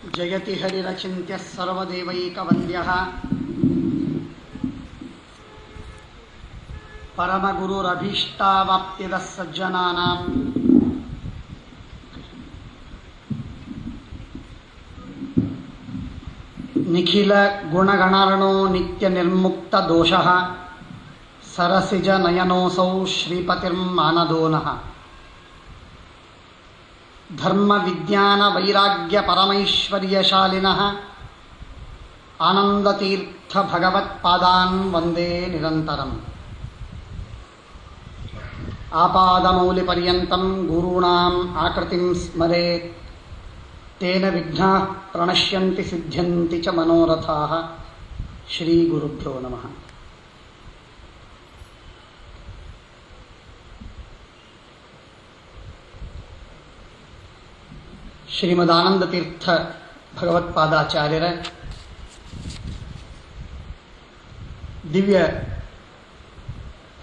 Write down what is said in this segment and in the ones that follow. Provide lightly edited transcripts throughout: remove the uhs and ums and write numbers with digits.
ಜಯತಿ ಹರಿರಚಿಂತ್ಯ ಸರ್ವದೇವೈಕವಂದ್ಯಃ ಪರಮಗುರುರಭೀಷ್ಟಾವಾಪ್ತಿದಃ ಸಜ್ಜನಾನಾಂ ನಿಖಿಲ ಗುಣಗಣರ್ಣೋ ನಿತ್ಯ ನಿರ್ಮುಕ್ತ ದೋಷಃ ಸರಸಿಜ ನಯನೋಸೌ ಶ್ರೀಪತಿರ್ಮಾನದೋನಃ ಧರ್ಮ ವಿಜ್ಞಾನ ವೈರಾಗ್ಯ ಪರಮೈಶ್ವರ್ಯಶಾಲಿನಃ ಆನಂದತೀರ್ಥ ಭಗವತ್ಪಾದಾನ್ ವಂದೇ ನಿರಂತರಂ. ಆಪಾದಮೌಲಿಪರ್ಯಂತಂ ಗುರುಣಾಂ ಆಕೃತಿಂ ಸ್ಮರೇತ್ ತೇನ ವಿಘ್ನಾಃ ಪ್ರಣಶ್ಯಂತಿ ಸಿದ್ಧ್ಯಂತಿ ಚ ಮನೋರಥಾಃ. ಶ್ರೀ ಗುರುಭ್ಯೋ ನಮಃ. ಶ್ರೀಮದಾನಂದತೀರ್ಥ ಭಗವತ್ಪಾದಾಚಾರ್ಯರ ದಿವ್ಯ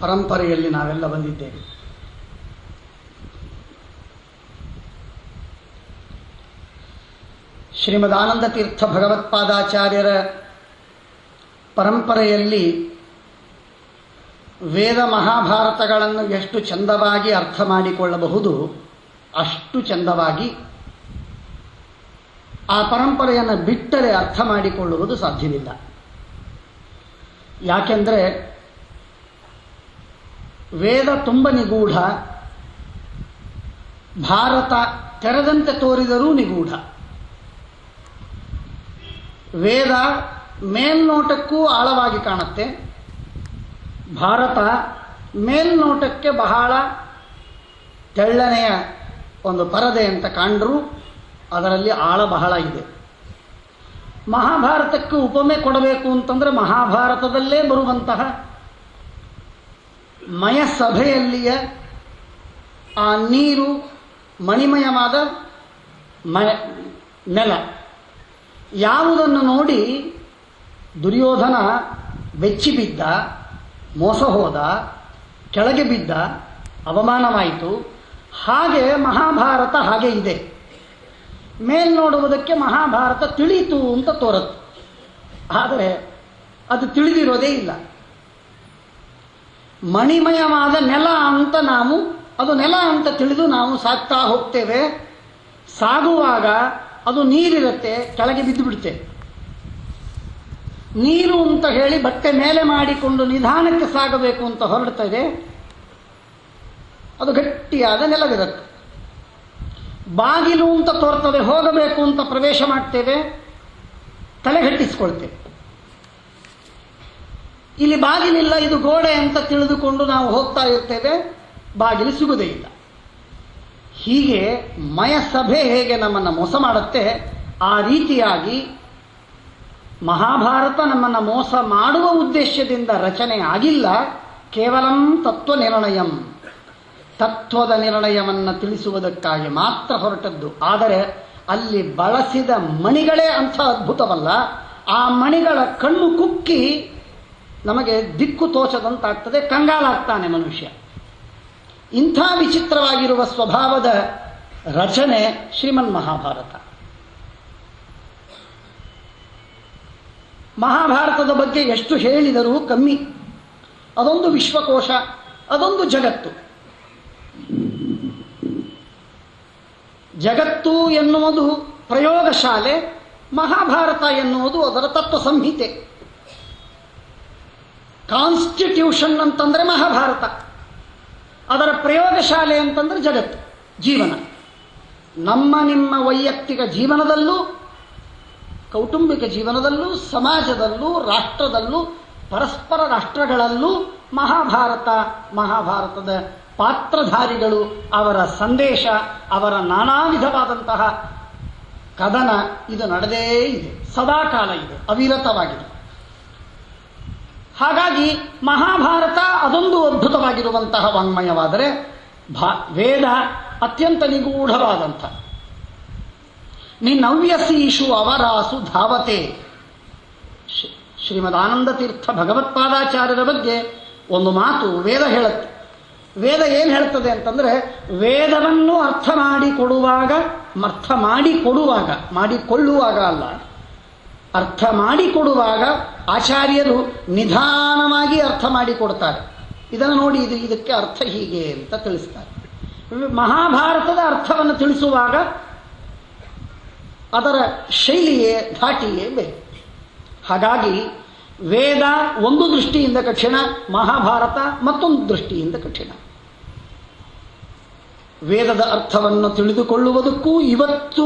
ಪರಂಪರೆಯಲ್ಲಿ ನಾವೆಲ್ಲ ಬಂದಿದ್ದೇವೆ. ಶ್ರೀಮದಾನಂದತೀರ್ಥ ಭಗವತ್ಪಾದಾಚಾರ್ಯರ ಪರಂಪರೆಯಲ್ಲಿ ವೇದ ಮಹಾಭಾರತಗಳನ್ನು ಎಷ್ಟು ಚಂದವಾಗಿ ಅರ್ಥ ಮಾಡಿಕೊಳ್ಳಬಹುದು ಅಷ್ಟು ಚಂದವಾಗಿ ಆ ಪರಂಪರೆಯನ್ನು ಬಿಟ್ಟರೆ ಅರ್ಥ ಮಾಡಿಕೊಳ್ಳುವುದು ಸಾಧ್ಯವಿಲ್ಲ. ಯಾಕೆಂದರೆ ವೇದ ತುಂಬ ನಿಗೂಢ, ಭಾರತ ತೆರೆದಂತೆ ತೋರಿದರೂ ನಿಗೂಢ. ವೇದ ಮೇಲ್ನೋಟಕ್ಕೂ ಆಳವಾಗಿ ಕಾಣುತ್ತೆ, ಭಾರತ ಮೇಲ್ನೋಟಕ್ಕೆ ಬಹಳ ತೆಳ್ಳನೆಯ ಒಂದು ಪರದೆ ಅಂತ ಕಂಡರೂ ಅದರಲ್ಲಿ ಆಳ ಬಹಳ ಇದೆ. ಮಹಾಭಾರತಕ್ಕೆ ಉಪಮೆ ಕೊಡಬೇಕು ಅಂತಂದರೆ ಮಹಾಭಾರತದಲ್ಲೇ ಬರುವಂತಹ ಮಯಸಭೆಯಲ್ಲಿಯ ಆ ನೀರು ಮಣಿಮಯವಾದ ನೆಲ ಯಾವುದನ್ನು ನೋಡಿ ದುರ್ಯೋಧನ ಬೆಚ್ಚಿ ಬಿದ್ದ, ಮೋಸ ಹೋದ, ಕೆಳಗೆ ಬಿದ್ದ, ಅವಮಾನವಾಯಿತು. ಹಾಗೆ ಮಹಾಭಾರತ ಹಾಗೆ ಇದೆ. ಮೇಲ್ನೋಡುವುದಕ್ಕೆ ಮಹಾಭಾರತ ತಿಳಿಯಿತು ಅಂತ ತೋರುತ್ತೆ, ಆದರೆ ಅದು ತಿಳಿದಿರೋದೇ ಇಲ್ಲ. ಮಣಿಮಯವಾದ ನೆಲ ಅಂತ ಅದು ನೆಲ ಅಂತ ತಿಳಿದು ನಾವು ಸಾಗ್ತಾ ಹೋಗ್ತೇವೆ. ಸಾಗುವಾಗ ಅದು ನೀರಿರುತ್ತೆ, ಕೆಳಗೆ ಬಿದ್ದು ಬಿಡುತ್ತೆ. ನೀರು ಅಂತ ಹೇಳಿ ಬಟ್ಟೆ ಮೇಲೆ ಮಾಡಿಕೊಂಡು ನಿಧಾನಕ್ಕೆ ಸಾಗಬೇಕು ಅಂತ ಹೊರಡ್ತದೆ, ಅದು ಗಟ್ಟಿಯಾದ ನೆಲವಿರುತ್ತೆ. ಬಾಗಿಲು ಅಂತ ತೋರ್ತದೆ, ಹೋಗಬೇಕು ಅಂತ ಪ್ರವೇಶ ಮಾಡ್ತೇವೆ, ತಲೆಗಟ್ಟಿಸ್ಕೊಳ್ತೇವೆ. ಇಲ್ಲಿ ಬಾಗಿಲಿಲ್ಲ, ಇದು ಗೋಡೆ ಅಂತ ತಿಳಿದುಕೊಂಡು ನಾವು ಹೋಗ್ತಾ ಇರ್ತೇವೆ, ಬಾಗಿಲು ಸಿಗುವುದೇ ಇಲ್ಲ. ಹೀಗೆ ಮಯಸಭೆ ಹೇಗೆ ನಮ್ಮನ್ನು ಮೋಸ ಮಾಡುತ್ತೆ, ಆ ರೀತಿಯಾಗಿ ಮಹಾಭಾರತ ನಮ್ಮನ್ನು ಮೋಸ ಮಾಡುವ ಉದ್ದೇಶದಿಂದ ರಚನೆ ಆಗಿಲ್ಲ. ಕೇವಲಂ ತತ್ವ ನಿರ್ಣಯಂ, ತತ್ವದ ನಿರ್ಣಯವನ್ನು ತಿಳಿಸುವುದಕ್ಕಾಗಿ ಮಾತ್ರ ಹೊರಟದ್ದು. ಆದರೆ ಅಲ್ಲಿ ಬಳಸಿದ ಮಣಿಗಳೇ ಅಂಥ ಅದ್ಭುತವಲ್ಲ. ಆ ಮಣಿಗಳ ಕಣ್ಣು ಕುಕ್ಕಿ ನಮಗೆ ದಿಕ್ಕು ತೋಚದಂತಾಗ್ತದೆ, ಕಂಗಾಲಾಗ್ತಾನೆ ಮನುಷ್ಯ. ಇಂಥ ವಿಚಿತ್ರವಾಗಿರುವ ಸ್ವಭಾವದ ರಚನೆ ಶ್ರೀಮನ್ ಮಹಾಭಾರತ. ಮಹಾಭಾರತದ ಬಗ್ಗೆ ಎಷ್ಟು ಹೇಳಿದರೂ ಕಮ್ಮಿ. ಅದೊಂದು ವಿಶ್ವಕೋಶ, ಅದೊಂದು ಜಗತ್ತು. ಜಗತ್ತು ಎನ್ನುವುದು ಪ್ರಯೋಗಶಾಲೆ, ಮಹಾಭಾರತ ಎನ್ನುವುದು ಅದರ ತತ್ವ ಸಂಹಿತೆ. ಕಾನ್ಸ್ಟಿಟ್ಯೂಷನ್ ಅಂತಂದರೆ ಮಹಾಭಾರತ, ಅದರ ಪ್ರಯೋಗಶಾಲೆ ಅಂತಂದರೆ ಜಗತ್ತು, ಜೀವನ. ನಮ್ಮ ನಿಮ್ಮ ವೈಯಕ್ತಿಕ ಜೀವನದಲ್ಲೂ, ಕೌಟುಂಬಿಕ ಜೀವನದಲ್ಲೂ, ಸಮಾಜದಲ್ಲೂ, ರಾಷ್ಟ್ರದಲ್ಲೂ, ಪರಸ್ಪರ ರಾಷ್ಟ್ರಗಳಲ್ಲೂ ಮಹಾಭಾರತದ ಪಾತ್ರಧಾರಿಗಳು, ಅವರ ಸಂದೇಶ, ಅವರ ನಾನಾ ವಿಧವಾದಂತಹ ಕದನ ಇದು ನಡೆದೇ ಇದೆ, ಸದಾಕಾಲ ಇದೆ, ಅವಿರತವಾಗಿದೆ. ಹಾಗಾಗಿ ಮಹಾಭಾರತ ಅದೊಂದು ಅದ್ಭುತವಾಗಿರುವಂತಹ ವಾಂಗ್ಮಯವಾದರೆ ವೇದ ಅತ್ಯಂತ ನಿಗೂಢವಾದಂಥ. ನಿನ್ನವ್ಯಸೀಷು ಅವರಾಸು ಧಾವತೆ. ಶ್ರೀಮದಾನಂದತೀರ್ಥ ಭಗವತ್ಪಾದಾಚಾರ್ಯರ ಬಗ್ಗೆ ಒಂದು ಮಾತು ವೇದ ಹೇಳುತ್ತೆ. ವೇದ ಏನು ಹೇಳ್ತದೆ ಅಂತಂದ್ರೆ, ವೇದವನ್ನು ಅರ್ಥ ಮಾಡಿಕೊಳ್ಳುವಾಗ ಅಲ್ಲ, ಅರ್ಥ ಮಾಡಿಕೊಡುವಾಗ ಆಚಾರ್ಯರು ನಿಧಾನವಾಗಿ ಅರ್ಥ ಮಾಡಿಕೊಡ್ತಾರೆ. ಇದನ್ನು ನೋಡಿ, ಇದಕ್ಕೆ ಅರ್ಥ ಹೀಗೆ ಅಂತ ತಿಳಿಸ್ತಾರೆ. ಮಹಾಭಾರತದ ಅರ್ಥವನ್ನು ತಿಳಿಸುವಾಗ ಅದರ ಶೈಲಿಯೇ ಧಾಟಿಯೇ ಬೇರೆ. ಹಾಗಾಗಿ ವೇದ ಒಂದು ದೃಷ್ಟಿಯಿಂದ ಕಠಿಣ, ಮಹಾಭಾರತ ಮತ್ತೊಂದು ದೃಷ್ಟಿಯಿಂದ ಕಠಿಣ. ವೇದದ ಅರ್ಥವನ್ನು ತಿಳಿದುಕೊಳ್ಳುವುದಕ್ಕೂ ಇವತ್ತು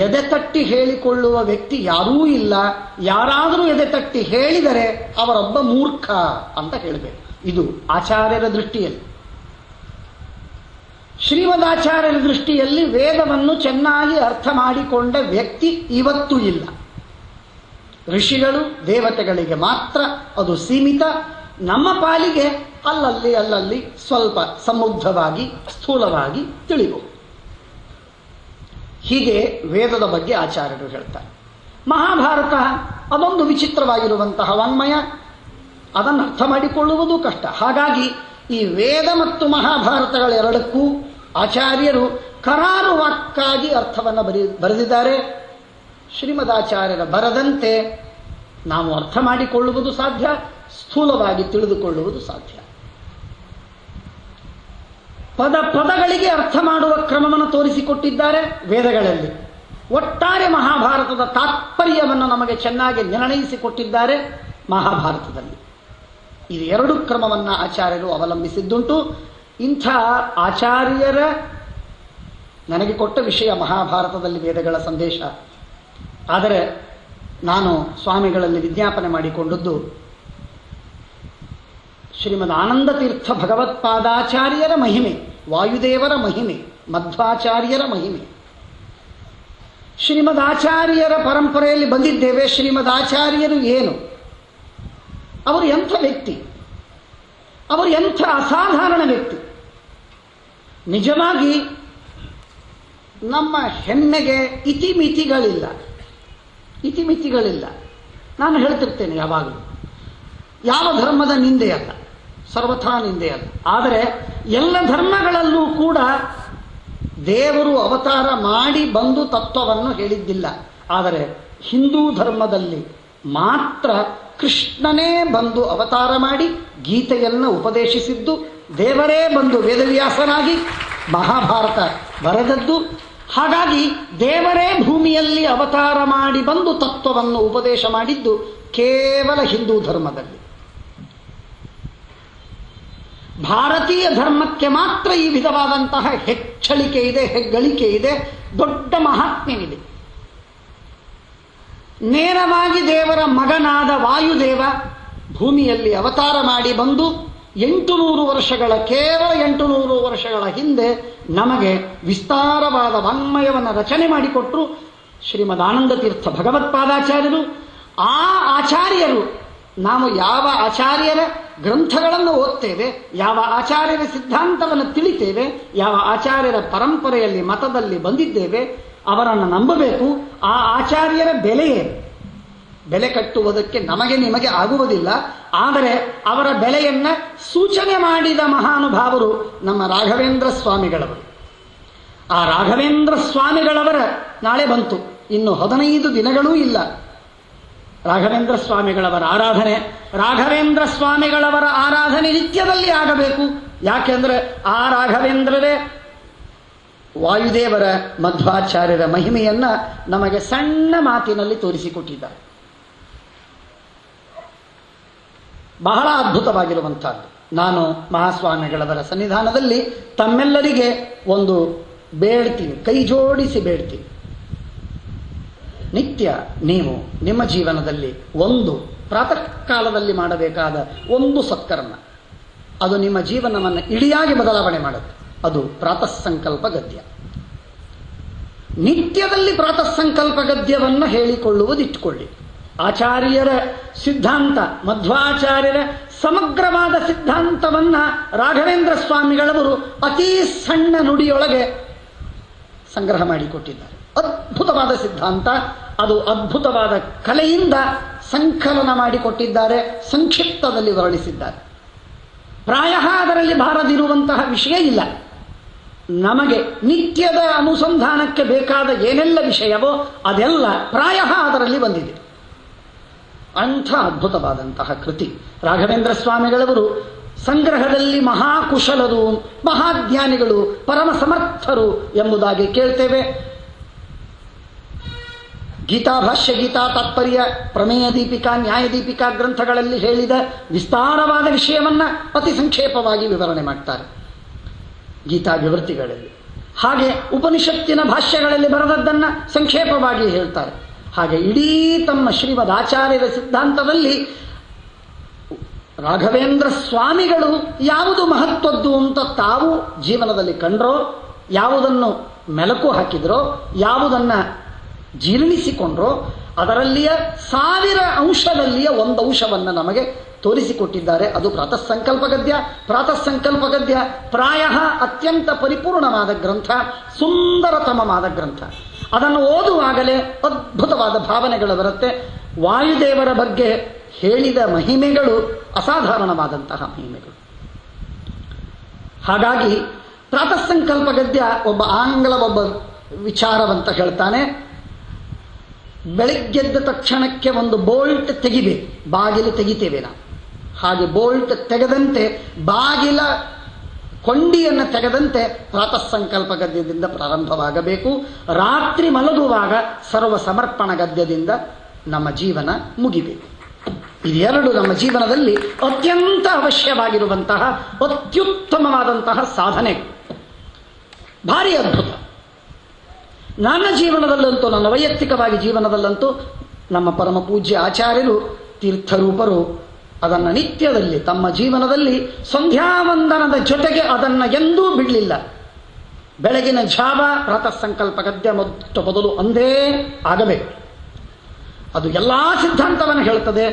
ಎದೆತಟ್ಟಿ ಹೇಳಿಕೊಳ್ಳುವ ವ್ಯಕ್ತಿ ಯಾರೂ ಇಲ್ಲ. ಯಾರಾದರೂ ಎದೆತಟ್ಟಿ ಹೇಳಿದರೆ ಅವರೊಬ್ಬ ಮೂರ್ಖ ಅಂತ ಹೇಳಬೇಕು. ಇದು ಆಚಾರ್ಯರ ದೃಷ್ಟಿಯಲ್ಲಿ. ಶ್ರೀಮದಾಚಾರ್ಯರ ದೃಷ್ಟಿಯಲ್ಲಿ ವೇದವನ್ನು ಚೆನ್ನಾಗಿ ಅರ್ಥ ಮಾಡಿಕೊಂಡ ವ್ಯಕ್ತಿ ಇವತ್ತೂ ಇಲ್ಲ. ಋಷಿಗಳು ದೇವತೆಗಳಿಗೆ ಮಾತ್ರ ಅದು ಸೀಮಿತ. ನಮ್ಮ ಪಾಲಿಗೆ ಅಲ್ಲಲ್ಲಿ ಸ್ವಲ್ಪ ಸಮೃದ್ಧವಾಗಿ ಸ್ಥೂಲವಾಗಿ ತಿಳಿಬಹುದು. ಹೀಗೆ ವೇದದ ಬಗ್ಗೆ ಆಚಾರ್ಯರು ಹೇಳ್ತಾರೆ. ಮಹಾಭಾರತ ಅದೊಂದು ವಿಚಿತ್ರವಾಗಿರುವಂತಹ ವಾಂಗ್ಮಯ, ಅದನ್ನು ಅರ್ಥ ಮಾಡಿಕೊಳ್ಳುವುದು ಕಷ್ಟ. ಹಾಗಾಗಿ ಈ ವೇದ ಮತ್ತು ಮಹಾಭಾರತಗಳೆರಡಕ್ಕೂ ಆಚಾರ್ಯರು ಕರಾರುವಾಕ್ಕಾಗಿ ಅರ್ಥವನ್ನು ಬರೆದಿದ್ದಾರೆ. ಶ್ರೀಮದಾಚಾರ್ಯರ ಬರದಂತೆ ನಾವು ಅರ್ಥ ಮಾಡಿಕೊಳ್ಳುವುದು ಸಾಧ್ಯ, ಸ್ಥೂಲವಾಗಿ ತಿಳಿದುಕೊಳ್ಳುವುದು ಸಾಧ್ಯ. ಪದಗಳಿಗೆ ಅರ್ಥ ಮಾಡುವ ಕ್ರಮವನ್ನು ತೋರಿಸಿಕೊಟ್ಟಿದ್ದಾರೆ ವೇದಗಳಲ್ಲಿ. ಒಟ್ಟಾರೆ ಮಹಾಭಾರತದ ತಾತ್ಪರ್ಯವನ್ನು ನಮಗೆ ಚೆನ್ನಾಗಿ ನಿರ್ಣಯಿಸಿಕೊಟ್ಟಿದ್ದಾರೆ ಮಹಾಭಾರತದಲ್ಲಿ. ಇದು ಎರಡು ಕ್ರಮವನ್ನು ಆಚಾರ್ಯರು ಅವಲಂಬಿಸಿದ್ದುಂಟು. ಇಂಥ ಆಚಾರ್ಯರ ನನಗೆ ಕೊಟ್ಟ ವಿಷಯ ಮಹಾಭಾರತದಲ್ಲಿ ವೇದಗಳ ಸಂದೇಶ. ಆದರೆ ನಾನು ಸ್ವಾಮಿಗಳಲ್ಲಿ ವಿಜ್ಞಾಪನೆ ಮಾಡಿಕೊಂಡದ್ದು ಶ್ರೀಮದ್ ಆನಂದ ತೀರ್ಥ ಭಗವತ್ಪಾದಾಚಾರ್ಯರ ಮಹಿಮೆ, ವಾಯುದೇವರ ಮಹಿಮೆ, ಮಧ್ವಾಚಾರ್ಯರ ಮಹಿಮೆ. ಶ್ರೀಮದಾಚಾರ್ಯರ ಪರಂಪರೆಯಲ್ಲಿ ಬಂದಿದ್ದೇವೆ. ಶ್ರೀಮದಾಚಾರ್ಯರು ಏನು, ಅವರು ಎಂಥ ವ್ಯಕ್ತಿ, ಅವರು ಎಂಥ ಅಸಾಧಾರಣ ವ್ಯಕ್ತಿ. ನಿಜವಾಗಿ ನಮ್ಮ ಹೆಮ್ಮೆಗೆ ಇತಿಮಿತಿಗಳಿಲ್ಲ. ನಾನು ಹೇಳ್ತಿರ್ತೇನೆ ಯಾವಾಗಲೂ, ಯಾವ ಧರ್ಮದ ನಿಂದೆಯಲ್ಲ, ಸರ್ವಥಾ ನಿಂದೆಯಲ್ಲ. ಆದರೆ ಎಲ್ಲ ಧರ್ಮಗಳಲ್ಲೂ ಕೂಡ ದೇವರು ಅವತಾರ ಮಾಡಿ ಬಂದು ತತ್ವವನ್ನು ಹೇಳಿದ್ದಿಲ್ಲ. ಆದರೆ ಹಿಂದೂ ಧರ್ಮದಲ್ಲಿ ಮಾತ್ರ ಕೃಷ್ಣನೇ ಬಂದು ಅವತಾರ ಮಾಡಿ ಗೀತೆಯನ್ನು ಉಪದೇಶಿಸಿದ್ದು, ದೇವರೇ ಬಂದು ವೇದವ್ಯಾಸನಾಗಿ ಮಹಾಭಾರತ ಬರೆದದ್ದು. ಹಾಗಾಗಿ ದೇವರೇ ಭೂಮಿಯಲ್ಲಿ ಅವತಾರ ಮಾಡಿ ಬಂದು ತತ್ವವನ್ನು ಉಪದೇಶ ಮಾಡಿದ್ದು ಕೇವಲ ಹಿಂದೂ ಧರ್ಮದಲ್ಲಿ. ಭಾರತೀಯ ಧರ್ಮಕ್ಕೆ ಮಾತ್ರ ಈ ವಿಧವಾದಂತಹ ಹೆಚ್ಚಳಿಕೆ ಇದೆ, ಹೆಗ್ಗಳಿಕೆ ಇದೆ, ದೊಡ್ಡ ಮಹಾತ್ಮ್ಯವಿದೆ. ನೇರವಾಗಿ ದೇವರ ಮಗನಾದ ವಾಯುದೇವ ಭೂಮಿಯಲ್ಲಿ ಅವತಾರ ಮಾಡಿ ಬಂದು 800 ವರ್ಷಗಳ, ಕೇವಲ 800 ವರ್ಷಗಳ ಹಿಂದೆ ನಮಗೆ ವಿಸ್ತಾರವಾದ ವಾಂಗ್ಮಯವನ್ನು ರಚನೆ ಮಾಡಿಕೊಟ್ಟರು ಶ್ರೀಮದ್ ಆನಂದ ತೀರ್ಥ ಭಗವತ್ಪಾದಾಚಾರ್ಯರು. ಆ ಆಚಾರ್ಯರು, ನಾವು ಯಾವ ಆಚಾರ್ಯರ ಗ್ರಂಥಗಳನ್ನು ಓದ್ತೇವೆ, ಯಾವ ಆಚಾರ್ಯರ ಸಿದ್ಧಾಂತವನ್ನು ತಿಳಿತೇವೆ, ಯಾವ ಆಚಾರ್ಯರ ಪರಂಪರೆಯಲ್ಲಿ ಮತದಲ್ಲಿ ಬಂದಿದ್ದೇವೆ, ಅವರನ್ನು ನಂಬಬೇಕು. ಆ ಆಚಾರ್ಯರ ಬೆಲೆ ಕಟ್ಟುವುದಕ್ಕೆ ನಮಗೆ ನಿಮಗೆ ಆಗುವುದಿಲ್ಲ. ಆದರೆ ಅವರ ಬೆಲೆಯನ್ನು ಸೂಚನೆ ಮಾಡಿದ ಮಹಾನುಭಾವರು ನಮ್ಮ ರಾಘವೇಂದ್ರ ಸ್ವಾಮಿಗಳವರು. ಆ ರಾಘವೇಂದ್ರ ಸ್ವಾಮಿಗಳವರ ನಾಳೆ ಬಂತು, ಇನ್ನು 15 ದಿನಗಳೂ ಇಲ್ಲ ರಾಘವೇಂದ್ರ ಸ್ವಾಮಿಗಳವರ ಆರಾಧನೆ. ರಾಘವೇಂದ್ರ ಸ್ವಾಮಿಗಳವರ ಆರಾಧನೆ ನಿತ್ಯದಲ್ಲಿ ಆಗಬೇಕು. ಯಾಕೆಂದ್ರೆ ಆ ರಾಘವೇಂದ್ರರೇ ವಾಯುದೇವರ ಮಧ್ವಾಚಾರ್ಯರ ಮಹಿಮೆಯನ್ನ ನಮಗೆ ಸಣ್ಣ ಮಾತಿನಲ್ಲಿ ತೋರಿಸಿಕೊಟ್ಟಿದ್ದಾರೆ. ಬಹಳ ಅದ್ಭುತವಾಗಿರುವಂತಹದ್ದು. ನಾನು ಮಹಾಸ್ವಾಮಿಗಳವರ ಸನ್ನಿಧಾನದಲ್ಲಿ ತಮ್ಮೆಲ್ಲರಿಗೆ ಒಂದು ಬೇಡ್ತೀನಿ, ಕೈ ಜೋಡಿಸಿ ಬೇಡ್ತೀನಿ. ನಿತ್ಯ ನೀವು ನಿಮ್ಮ ಜೀವನದಲ್ಲಿ ಒಂದು ಪ್ರಾತಃ ಕಾಲದಲ್ಲಿ ಮಾಡಬೇಕಾದ ಒಂದು ಸತ್ಕರ್ಮ, ಅದು ನಿಮ್ಮ ಜೀವನವನ್ನು ಇಡಿಯಾಗಿ ಬದಲಾವಣೆ ಮಾಡುತ್ತೆ. ಅದು ಪ್ರಾತಃ ಸಂಕಲ್ಪ ಗದ್ಯ. ನಿತ್ಯದಲ್ಲಿ ಪ್ರಾತಃ ಸಂಕಲ್ಪ ಗದ್ಯವನ್ನು ಹೇಳಿಕೊಳ್ಳುವುದಿಟ್ಟುಕೊಳ್ಳಿ. ಆಚಾರ್ಯರ ಸಿದ್ಧಾಂತ, ಮಧ್ವಾಚಾರ್ಯರ ಸಮಗ್ರವಾದ ಸಿದ್ಧಾಂತವನ್ನ ರಾಘವೇಂದ್ರ ಸ್ವಾಮಿಗಳವರು ಅತೀ ಸಣ್ಣ ನುಡಿಯೊಳಗೆ ಸಂಗ್ರಹ ಮಾಡಿಕೊಟ್ಟಿದ್ದಾರೆ. ಅದ್ಭುತವಾದ ಸಿದ್ಧಾಂತ, ಅದು ಅದ್ಭುತವಾದ ಕಲೆಯಿಂದ ಸಂಕಲನ ಮಾಡಿಕೊಟ್ಟಿದ್ದಾರೆ, ಸಂಕ್ಷಿಪ್ತದಲ್ಲಿ ವರ್ಣಿಸಿದ್ದಾರೆ. ಪ್ರಾಯ ಅದರಲ್ಲಿ ಬಾರದಿರುವಂತಹ ವಿಷಯ ಇಲ್ಲ. ನಮಗೆ ನಿತ್ಯದ ಅನುಸಂಧಾನಕ್ಕೆ ಬೇಕಾದ ಏನೆಲ್ಲ ವಿಷಯವೋ ಅದೆಲ್ಲ ಪ್ರಾಯ ಅದರಲ್ಲಿ ಬಂದಿದೆ. ಅಂಥ ಅದ್ಭುತವಾದಂತಹ ಕೃತಿ. ರಾಘವೇಂದ್ರ ಸ್ವಾಮಿಗಳವರು ಸಂಗ್ರಹದಲ್ಲಿ ಮಹಾಕುಶಲರು, ಮಹಾಜ್ಞಾನಿಗಳು, ಪರಮ ಸಮರ್ಥರು ಎಂಬುದಾಗಿ ಕೇಳ್ತೇವೆ. ಗೀತಾಭಾಷ್ಯ, ಗೀತಾ ತಾತ್ಪರ್ಯ, ಪ್ರಮೇಯ ದೀಪಿಕಾ, ನ್ಯಾಯ ದೀಪಿಕಾ ಗ್ರಂಥಗಳಲ್ಲಿ ಹೇಳಿದ ವಿಸ್ತಾರವಾದ ವಿಷಯವನ್ನ ಅತಿ ಸಂಕ್ಷೇಪವಾಗಿ ವಿವರಣೆ ಮಾಡ್ತಾರೆ ಗೀತಾ ವಿವೃತ್ತಿಗಳಲ್ಲಿ. ಹಾಗೆ ಉಪನಿಷತ್ತಿನ ಭಾಷ್ಯಗಳಲ್ಲಿ ಬರೆದದ್ದನ್ನ ಸಂಕ್ಷೇಪವಾಗಿ ಹೇಳ್ತಾರೆ. ಹಾಗೆ ಇಡೀ ತಮ್ಮ ಶ್ರೀಮದ್ ಆಚಾರ್ಯರ ಸಿದ್ಧಾಂತದಲ್ಲಿ ರಾಘವೇಂದ್ರ ಸ್ವಾಮಿಗಳು ಯಾವುದು ಮಹತ್ವದ್ದು ಅಂತ ತಾವು ಜೀವನದಲ್ಲಿ ಕಂಡ್ರೋ, ಯಾವುದನ್ನು ಮೆಲುಕು ಹಾಕಿದ್ರೋ, ಯಾವುದನ್ನ ಜೀರ್ಣಿಸಿಕೊಂಡ್ರೋ ಅದರಲ್ಲಿಯ 1000 ಅಂಶದಲ್ಲಿಯ ಒಂದು ಅಂಶವನ್ನು ನಮಗೆ ತೋರಿಸಿಕೊಟ್ಟಿದ್ದಾರೆ. ಅದು ಪ್ರಾತಃ ಸಂಕಲ್ಪ ಗದ್ಯ. ಪ್ರಾತಃ ಸಂಕಲ್ಪ ಗದ್ಯ ಪ್ರಾಯ ಅತ್ಯಂತ ಪರಿಪೂರ್ಣವಾದ ಗ್ರಂಥ, ಸುಂದರತಮವಾದ ಗ್ರಂಥ. ಅದನ್ನು ಓದುವಾಗಲೇ ಅದ್ಭುತವಾದ ಭಾವನೆಗಳು ಬರುತ್ತೆ. ವಾಯುದೇವರ ಬಗ್ಗೆ ಹೇಳಿದ ಮಹಿಮೆಗಳು ಅಸಾಧಾರಣವಾದಂತಹ ಮಹಿಮೆಗಳು. ಹಾಗಾಗಿ ಪ್ರಾತಃ ಸಂಕಲ್ಪ ಗದ್ಯ ಒಬ್ಬ ಒಬ್ಬ ವಿಚಾರವಂತ ಹೇಳ್ತಾನೆ, ಬೆಳಗ್ಗೆದ್ದ ತಕ್ಷಣಕ್ಕೆ ಒಂದು ಬೋಲ್ಟ್ ತೆಗಿಬೇಕು, ಬಾಗಿಲು ತೆಗಿತೇವೆ ನಾವು. ಹಾಗೆ ಬೋಲ್ಟ್ ತೆಗೆದಂತೆ, ಬಾಗಿಲ ಕೊಂಡಿಯನ್ನು ತೆಗೆದಂತೆ ಪ್ರಾತಃ ಸಂಕಲ್ಪ ಗದ್ಯದಿಂದ ಪ್ರಾರಂಭವಾಗಬೇಕು. ರಾತ್ರಿ ಮಲಗುವಾಗ ಸರ್ವ ಸಮರ್ಪಣ ಗದ್ಯದಿಂದ ನಮ್ಮ ಜೀವನ ಮುಗಿಬೇಕು. ಇದೆರಡು ನಮ್ಮ ಜೀವನದಲ್ಲಿ ಅತ್ಯಂತ ಅವಶ್ಯವಾಗಿರುವಂತಹ ಅತ್ಯುತ್ತಮವಾದಂತಹ ಸಾಧನೆ. ಭಾರಿ ಅದ್ಭುತ. ನನ್ನ ಜೀವನದಲ್ಲಂತೂ, ನನ್ನ ವೈಯಕ್ತಿಕವಾಗಿ ಜೀವನದಲ್ಲಂತೂ ನಮ್ಮ ಪರಮ ಪೂಜ್ಯ ಆಚಾರ್ಯರು, ತೀರ್ಥರೂಪರು ಅದನ್ನು ನಿತ್ಯದಲ್ಲಿ ತಮ್ಮ ಜೀವನದಲ್ಲಿ ಸಂಧ್ಯಾವಂದನದ ಜೊತೆಗೆ ಅದನ್ನು ಎಂದೂ ಬಿಡಲಿಲ್ಲ. ಬೆಳಗಿನ ಜಾವ ಪ್ರಾತಃ ಸಂಕಲ್ಪ ಗದ್ಯ ಮೊದಲು ಅಂದೇ ಆಗಬೇಕು. ಅದು ಎಲ್ಲ ಸಿದ್ಧಾಂತವನ್ನು ಹೇಳ್ತದೆ.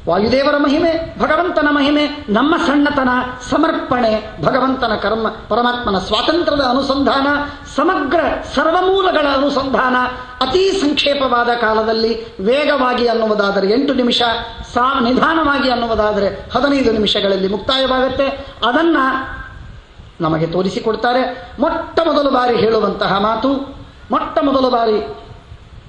ವಾಯುದೇವರ ಮಹಿಮೆ, ಭಗವಂತನ ಮಹಿಮೆ, ನಮ್ಮ ಸಣ್ಣತನ, ಸಮರ್ಪಣೆ, ಭಗವಂತನ ಕರ್ಮ, ಪರಮಾತ್ಮನ ಸ್ವಾತಂತ್ರ್ಯದ ಅನುಸಂಧಾನ, ಸಮಗ್ರ ಸರ್ವಮೂಲಗಳ ಅನುಸಂಧಾನ. ಅತೀ ಸಂಕ್ಷೇಪವಾದ ಕಾಲದಲ್ಲಿ ವೇಗವಾಗಿ ಅನ್ನುವುದಾದರೆ 8 ನಿಮಿಷ, ನಿಧಾನವಾಗಿ ಅನ್ನುವುದಾದರೆ 15 ನಿಮಿಷಗಳಲ್ಲಿ ಮುಕ್ತಾಯವಾಗುತ್ತೆ. ಅದನ್ನ ನಮಗೆ ತೋರಿಸಿಕೊಡ್ತಾರೆ. ಮೊಟ್ಟ ಮೊದಲು ಬಾರಿ ಹೇಳುವಂತಹ ಮಾತು, ಮೊಟ್ಟ ಮೊದಲು ಬಾರಿ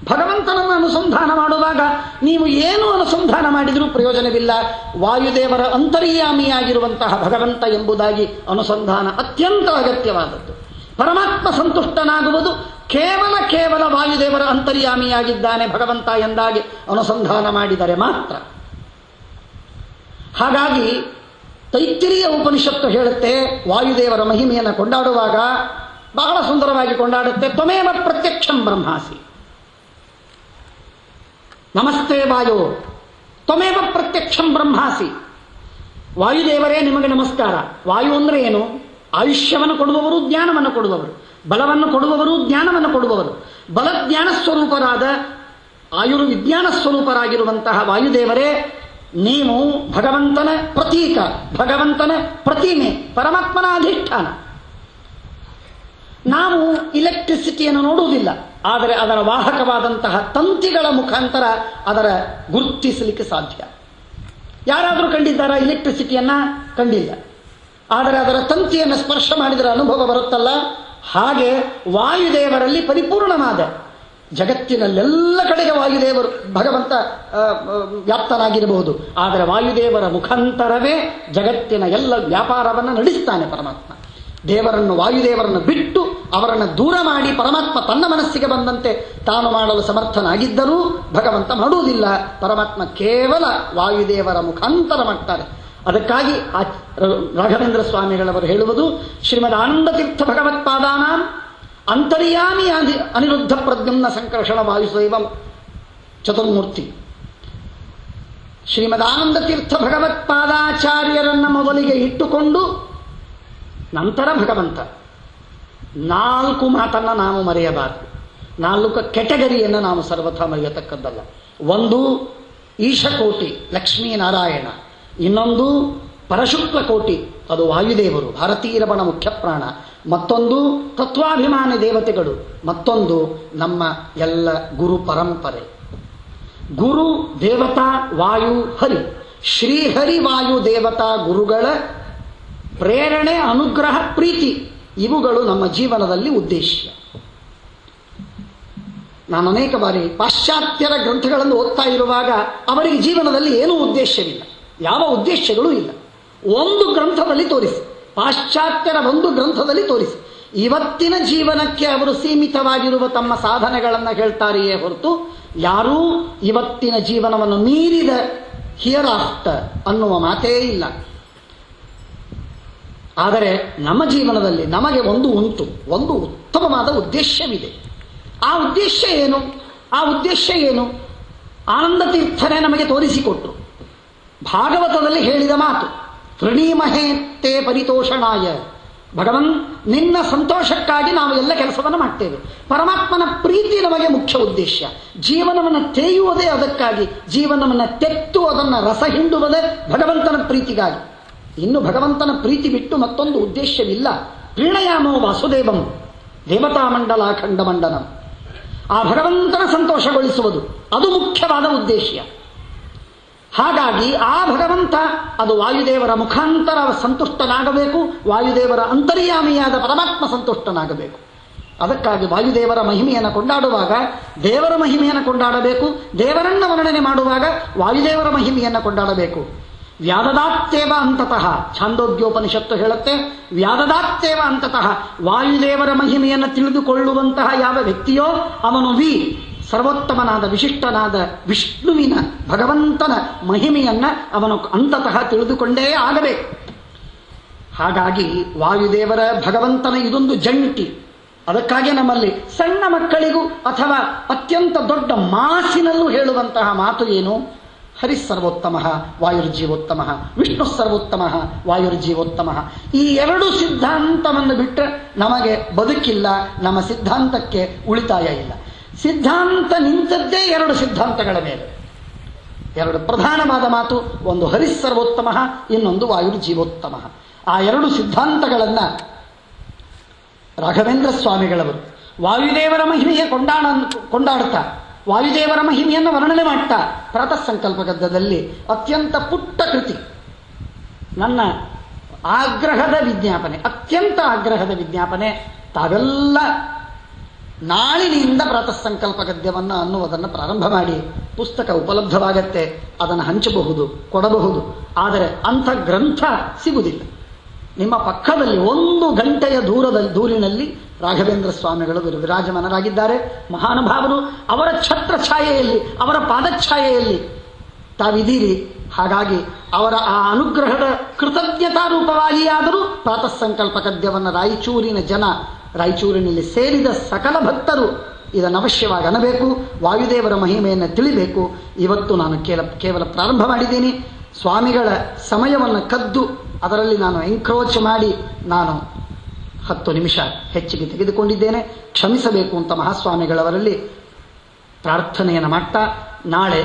ಭಗವಂತನನ್ನು ಅನುಸಂಧಾನ ಮಾಡುವಾಗ ನೀವು ಏನು ಅನುಸಂಧಾನ ಮಾಡಿದರೂ ಪ್ರಯೋಜನವಿಲ್ಲ. ವಾಯುದೇವರ ಅಂತರ್ಯಾಮಿಯಾಗಿರುವಂತಹ ಭಗವಂತ ಎಂಬುದಾಗಿ ಅನುಸಂಧಾನ ಅತ್ಯಂತ ಅಗತ್ಯವಾದದ್ದು. ಪರಮಾತ್ಮ ಸಂತುಷ್ಟನಾಗುವುದು ಕೇವಲ ವಾಯುದೇವರ ಅಂತರ್ಯಾಮಿಯಾಗಿದ್ದಾನೆ ಭಗವಂತ ಎಂದಾಗಿ ಅನುಸಂಧಾನ ಮಾಡಿದರೆ ಮಾತ್ರ. ಹಾಗಾಗಿ ತೈತ್ತಿರೀಯ ಉಪನಿಷತ್ತು ಹೇಳುತ್ತೆ, ವಾಯುದೇವರ ಮಹಿಮೆಯನ್ನು ಕೊಂಡಾಡುವಾಗ ಬಹಳ ಸುಂದರವಾಗಿ ಕೊಂಡಾಡುತ್ತೆ. ತ್ವಮೇವ ಪ್ರತ್ಯಕ್ಷಂ ಬ್ರಹ್ಮಾಸಿ, ನಮಸ್ತೆ ವಾಯೋ ತ್ವಮೇವ ಪ್ರತ್ಯಕ್ಷಂ ಬ್ರಹ್ಮಾಸಿ. ವಾಯುದೇವರೇ ನಿಮಗೆ ನಮಸ್ಕಾರ. ವಾಯು ಅಂದರೆ ಏನು? ಆಯುಷ್ಯವನ್ನು ಕೊಡುವವರು, ಜ್ಞಾನವನ್ನು ಕೊಡುವವರು, ಬಲವನ್ನು ಕೊಡುವವರು, ಜ್ಞಾನವನ್ನು ಕೊಡುವವರು. ಬಲಜ್ಞಾನ ಸ್ವರೂಪರಾದ ಆಯುರ್ವಿಜ್ಞಾನ ಸ್ವರೂಪರಾಗಿರುವಂತಹ ವಾಯುದೇವರೇ, ನೀವು ಭಗವಂತನ ಪ್ರತೀಕ, ಭಗವಂತನ ಪ್ರತಿಮೆ, ಪರಮಾತ್ಮನ ಅಧಿಷ್ಠಾನ. ನಾವು ಇಲೆಕ್ಟ್ರಿಸಿಟಿಯನ್ನು ನೋಡುವುದಿಲ್ಲ, ಆದರೆ ಅದರ ವಾಹಕವಾದಂತಹ ತಂತಿಗಳ ಮುಖಾಂತರ ಅದರ ಗುರುತಿಸಲಿಕ್ಕೆ ಸಾಧ್ಯ. ಯಾರಾದರೂ ಕಂಡಿದ್ದಾರಾ ಇಲೆಕ್ಟ್ರಿಸಿಟಿಯನ್ನ? ಕಂಡಿಲ್ಲ. ಆದರೆ ಅದರ ತಂತಿಯನ್ನು ಸ್ಪರ್ಶ ಮಾಡಿದರೆ ಅನುಭವ ಬರುತ್ತಲ್ಲ. ಹಾಗೆ ವಾಯುದೇವರಲ್ಲಿ ಪರಿಪೂರ್ಣವಾದ, ಜಗತ್ತಿನಲ್ಲೆಲ್ಲ ಕಡೆಗೆ ವಾಯುದೇವರು ಭಗವಂತ ವ್ಯಾಪ್ತನಾಗಿರಬಹುದು, ಆದರೆ ವಾಯುದೇವರ ಮುಖಾಂತರವೇ ಜಗತ್ತಿನ ಎಲ್ಲ ವ್ಯಾಪಾರವನ್ನು ನಡೆಸ್ತಾನೆ ಪರಮಾತ್ಮ. ದೇವರನ್ನು, ವಾಯುದೇವರನ್ನು ಬಿಟ್ಟು ಅವರನ್ನು ದೂರ ಮಾಡಿ ಪರಮಾತ್ಮ ತನ್ನ ಮನಸ್ಸಿಗೆ ಬಂದಂತೆ ತಾನು ಮಾಡಲು ಸಮರ್ಥನಾಗಿದ್ದರೂ ಭಗವಂತ ಮಾಡುವುದಿಲ್ಲ. ಪರಮಾತ್ಮ ಕೇವಲ ವಾಯುದೇವರ ಮುಖಾಂತರ ಮಾಡ್ತಾರೆ. ಅದಕ್ಕಾಗಿ ರಾಘವೇಂದ್ರ ಸ್ವಾಮಿಗಳವರು ಹೇಳುವುದು, ಶ್ರೀಮದ್ ಆನಂದ ತೀರ್ಥ ಭಗವತ್ಪಾದಾನಾಂ ಅಂತರ್ಯಾಮಿ ಅನಿರುದ್ಧ ಪ್ರದ್ಯುಮ್ನ ಸಂಕರ್ಷಣ ವಾಯುಸೈವಂ ಚತುರ್ಮೂರ್ತಿ. ಶ್ರೀಮದ್ ಆನಂದ ತೀರ್ಥ ಭಗವತ್ಪಾದಾಚಾರ್ಯರನ್ನ ಮೊದಲಿಗೆ ಇಟ್ಟುಕೊಂಡು ನಂತರ ಭಗವಂತ. 4 ಮಾತನ್ನು ನಾವು ಮರೆಯಬಾರದು. 4 ಕೆಟಗರಿಯನ್ನು ನಾವು ಸರ್ವಥಾ ಮರೆಯತಕ್ಕದ್ದಲ್ಲ. ಒಂದು ಈಶಕೋಟಿ ಲಕ್ಷ್ಮೀನಾರಾಯಣ, ಇನ್ನೊಂದು ಪರಶುಕ್ಲ ಕೋಟಿ, ಅದು ವಾಯುದೇವರು, ಭಾರತೀಯ ರಮಣ ಮುಖ್ಯ ಪ್ರಾಣ, ಮತ್ತೊಂದು ತತ್ವಾಭಿಮಾನಿ ದೇವತೆಗಳು, ಮತ್ತೊಂದು ನಮ್ಮ ಎಲ್ಲ ಗುರು ಪರಂಪರೆ. ಗುರು ದೇವತಾ ವಾಯು ಹರಿ, ಶ್ರೀಹರಿ ವಾಯು ದೇವತಾ ಗುರುಗಳ ಪ್ರೇರಣೆ, ಅನುಗ್ರಹ, ಪ್ರೀತಿ ಇವುಗಳು ನಮ್ಮ ಜೀವನದಲ್ಲಿ ಉದ್ದೇಶ. ನಾನು ಅನೇಕ ಬಾರಿ ಪಾಶ್ಚಾತ್ಯರ ಗ್ರಂಥಗಳನ್ನು ಓದ್ತಾ ಇರುವಾಗ ಅವರಿಗೆ ಜೀವನದಲ್ಲಿ ಏನೂ ಉದ್ದೇಶವಿಲ್ಲ, ಯಾವ ಉದ್ದೇಶಗಳೂ ಇಲ್ಲ. ಒಂದು ಗ್ರಂಥದಲ್ಲಿ ತೋರಿಸಿ, ಪಾಶ್ಚಾತ್ಯರ ಒಂದು ಗ್ರಂಥದಲ್ಲಿ ತೋರಿಸಿ. ಇವತ್ತಿನ ಜೀವನಕ್ಕೆ ಅವರು ಸೀಮಿತವಾಗಿರುವ ತಮ್ಮ ಸಾಧನೆಗಳನ್ನು ಹೇಳ್ತಾರೆಯೇ ಹೊರತು ಯಾರೂ ಇವತ್ತಿನ ಜೀವನವನ್ನು ಮೀರಿದ ಹಿಯರ್ ಆಫ್ಟರ್ ಅನ್ನುವ ಮಾತೇ ಇಲ್ಲ. ಆದರೆ ನಮ್ಮ ಜೀವನದಲ್ಲಿ ನಮಗೆ ಒಂದು ಉಂಟು, ಒಂದು ಉತ್ತಮವಾದ ಉದ್ದೇಶವಿದೆ. ಆ ಉದ್ದೇಶ ಏನು? ಆ ಉದ್ದೇಶ ಏನು? ಆನಂದ ತೀರ್ಥನೇ ನಮಗೆ ತೋರಿಸಿಕೊಟ್ರು. ಭಾಗವತದಲ್ಲಿ ಹೇಳಿದ ಮಾತು, ತೃಣೀಮಹೇತ್ತೇ ಪರಿತೋಷಣಾಯ. ಭಗವನ್, ನಿನ್ನ ಸಂತೋಷಕ್ಕಾಗಿ ನಾವು ಎಲ್ಲ ಕೆಲಸವನ್ನು ಮಾಡ್ತೇವೆ. ಪರಮಾತ್ಮನ ಪ್ರೀತಿ ನಮಗೆ ಮುಖ್ಯ ಉದ್ದೇಶ. ಜೀವನವನ್ನು ತೇಯುವುದೇ ಅದಕ್ಕಾಗಿ, ಜೀವನವನ್ನು ತೆತ್ತು ಅದನ್ನು ರಸ ಹಿಂಡುವುದೇ ಭಗವಂತನ ಪ್ರೀತಿಗಾಗಿ. ಇನ್ನು ಭಗವಂತನ ಪ್ರೀತಿ ಬಿಟ್ಟು ಮತ್ತೊಂದು ಉದ್ದೇಶವಿಲ್ಲ. ಪ್ರೀಣಯಾಮೋ ವಾಸುದೇವಂ ದೇವತಾಮಂಡಲ ಖಂಡಮಂಡನಂ. ಆ ಭಗವಂತನ ಸಂತೋಷಗೊಳಿಸುವುದು ಅದು ಮುಖ್ಯವಾದ ಉದ್ದೇಶ. ಹಾಗಾಗಿ ಆ ಭಗವಂತ ಅದು ವಾಯುದೇವರ ಮುಖಾಂತರ ಸಂತುಷ್ಟನಾಗಬೇಕು, ವಾಯುದೇವರ ಅಂತರ್ಯಾಮಿಯಾದ ಪರಮಾತ್ಮ ಸಂತುಷ್ಟನಾಗಬೇಕು. ಅದಕ್ಕಾಗಿ ವಾಯುದೇವರ ಮಹಿಮೆಯನ್ನು ಕೊಂಡಾಡುವಾಗ ದೇವರ ಮಹಿಮೆಯನ್ನು ಕೊಂಡಾಡಬೇಕು, ದೇವರನ್ನ ವರ್ಣನೆ ಮಾಡುವಾಗ ವಾಯುದೇವರ ಮಹಿಮೆಯನ್ನು ಕೊಂಡಾಡಬೇಕು. ವ್ಯಾದದಾತ್ತೇವ ಅಂತತಃ, ಛಾಂದೋಗ್ಯೋಪನಿಷತ್ತು ಹೇಳುತ್ತೆ, ವ್ಯಾದದಾತ್ತೇವ ಅಂತತಃ. ವಾಯುದೇವರ ಮಹಿಮೆಯನ್ನು ತಿಳಿದುಕೊಳ್ಳುವಂತಹ ಯಾವ ವ್ಯಕ್ತಿಯೋ ಅವನು ಸರ್ವೋತ್ತಮನಾದ ವಿಶಿಷ್ಟನಾದ ವಿಷ್ಣುವಿನ ಭಗವಂತನ ಮಹಿಮೆಯನ್ನ ಅವನು ಅಂತತಃ ತಿಳಿದುಕೊಂಡೇ ಆಗಬೇಕು. ಹಾಗಾಗಿ ವಾಯುದೇವರ ಭಗವಂತನ ಇದೊಂದು ಜಂಟಿ. ಅದಕ್ಕಾಗಿ ನಮ್ಮಲ್ಲಿ ಸಣ್ಣ ಮಕ್ಕಳಿಗೂ ಅಥವಾ ಅತ್ಯಂತ ದೊಡ್ಡ ಮಾಸಿನಲ್ಲೂ ಹೇಳುವಂತಹ ಮಾತು ಏನು? ಹರಿಸ್ಸರ್ವೋತ್ತಮ ವಾಯುರ್ಜೀವೋತ್ತಮ, ವಿಷ್ಣು ಸರ್ವೋತ್ತಮ ವಾಯುರ್ಜೀವೋತ್ತಮ. ಈ ಎರಡು ಸಿದ್ಧಾಂತವನ್ನು ಬಿಟ್ಟರೆ ನಮಗೆ ಬದುಕಿಲ್ಲ, ನಮ್ಮ ಸಿದ್ಧಾಂತಕ್ಕೆ ಉಳಿತಾಯ ಇಲ್ಲ. ಸಿದ್ಧಾಂತ ನಿಂತದ್ದೇ ಎರಡು ಸಿದ್ಧಾಂತಗಳ ಮೇಲೆ. ಎರಡು ಪ್ರಧಾನವಾದ ಮಾತು, ಒಂದು ಹರಿಸ್ಸರ್ವೋತ್ತಮ, ಇನ್ನೊಂದು ವಾಯುರ್ಜೀವೋತ್ತಮ. ಆ ಎರಡು ಸಿದ್ಧಾಂತಗಳನ್ನು ರಾಘವೇಂದ್ರ ಸ್ವಾಮಿಗಳವರು ವಾಯುದೇವರ ಮಹಿಮೆಯ ಕೊಂಡಾಡ್ತಾ, ವಾಯುದೇವರ ಮಹಿಮೆಯನ್ನು ವರ್ಣನೆ ಮಾಡ್ತಾ ಪ್ರಾತಃ ಸಂಕಲ್ಪ ಗದ್ದದಲ್ಲಿ ಅತ್ಯಂತ ಪುಟ್ಟ ಕೃತಿ, ನನ್ನ ಆಗ್ರಹದ ವಿಜ್ಞಾಪನೆ, ಅತ್ಯಂತ ಆಗ್ರಹದ ವಿಜ್ಞಾಪನೆ, ತಾವೆಲ್ಲ ನಾಳಿನಿಂದ ಪ್ರಾತಃ ಸಂಕಲ್ಪ ಗದ್ಯವನ್ನು ಅನ್ನುವುದನ್ನು ಪ್ರಾರಂಭ ಮಾಡಿ. ಪುಸ್ತಕ ಉಪಲಬ್ಧವಾಗತ್ತೆ, ಅದನ್ನು ಹಂಚಬಹುದು, ಕೊಡಬಹುದು. ಆದರೆ ಅಂಥ ಗ್ರಂಥ ಸಿಗುವುದಿಲ್ಲ. ನಿಮ್ಮ ಪಕ್ಕದಲ್ಲಿ 1 ಗಂಟೆಯ ದೂರಿನಲ್ಲಿ ರಾಘವೇಂದ್ರ ಸ್ವಾಮಿಗಳು ವಿರಾಜಮಾನರಾಗಿದ್ದಾರೆ. ಮಹಾನುಭಾವರು. ಅವರ ಛತ್ರ ಛಾಯೆಯಲ್ಲಿ, ಅವರ ಪಾದಛಾಯೆಯಲ್ಲಿ ತಾವಿದ್ದೀರಿ. ಹಾಗಾಗಿ ಅವರ ಆ ಅನುಗ್ರಹದ ಕೃತಜ್ಞತಾ ರೂಪವಾಗಿಯಾದರೂ ಪ್ರಾತಃ ಸಂಕಲ್ಪ ಗದ್ಯವನ್ನು ರಾಯಚೂರಿನ ಜನ, ರಾಯಚೂರಿನಲ್ಲಿ ಸೇರಿದ ಸಕಲ ಭಕ್ತರು ಇದನ್ನು ಅವಶ್ಯವಾಗಿ ಅನ್ನಬೇಕು. ವಾಯುದೇವರ ಮಹಿಮೆಯನ್ನು ತಿಳಿಬೇಕು. ಇವತ್ತು ನಾನು ಕೇವಲ ಪ್ರಾರಂಭ ಮಾಡಿದ್ದೀನಿ. ಸ್ವಾಮಿಗಳ ಸಮಯವನ್ನು ಕದ್ದು ಅದರಲ್ಲಿ ನಾನು ಎನ್ಕ್ರೋಚ್ ಮಾಡಿ ನಾನು 10 ನಿಮಿಷ ಹೆಚ್ಚಿಗೆ ತೆಗೆದುಕೊಂಡಿದ್ದೇನೆ. ಕ್ಷಮಿಸಬೇಕು ಅಂತ ಮಹಾಸ್ವಾಮಿಗಳವರಲ್ಲಿ ಪ್ರಾರ್ಥನೆಯನ್ನು ಮಾಡ್ತಾ, ನಾಳೆ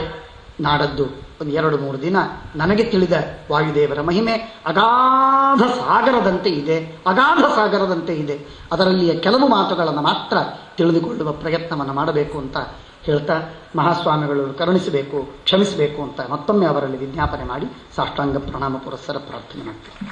ನಾಡದ್ದು ಒಂದು 2-3 ದಿನ ನನಗೆ ತಿಳಿದ ವಾಯುದೇವರ ಮಹಿಮೆ ಅಗಾಧ ಸಾಗರದಂತೆ ಇದೆ, ಅಗಾಧ ಸಾಗರದಂತೆ ಇದೆ. ಅದರಲ್ಲಿಯ ಕೆಲವು ಮಾತುಗಳನ್ನು ಮಾತ್ರ ತಿಳಿದುಕೊಳ್ಳುವ ಪ್ರಯತ್ನವನ್ನು ಮಾಡಬೇಕು ಅಂತ ಹೇಳ್ತಾ, ಮಹಾಸ್ವಾಮಿಗಳು ಕರುಣಿಸಬೇಕು, ಕ್ಷಮಿಸಬೇಕು ಅಂತ ಮತ್ತೊಮ್ಮೆ ಅವರಲ್ಲಿ ವಿಜ್ಞಾಪನೆ ಮಾಡಿ ಸಾಷ್ಟಾಂಗ ಪ್ರಣಾಮ ಪುರಸ್ಸರ ಪ್ರಾರ್ಥನೆ ಮಾಡ್ತೀನಿ.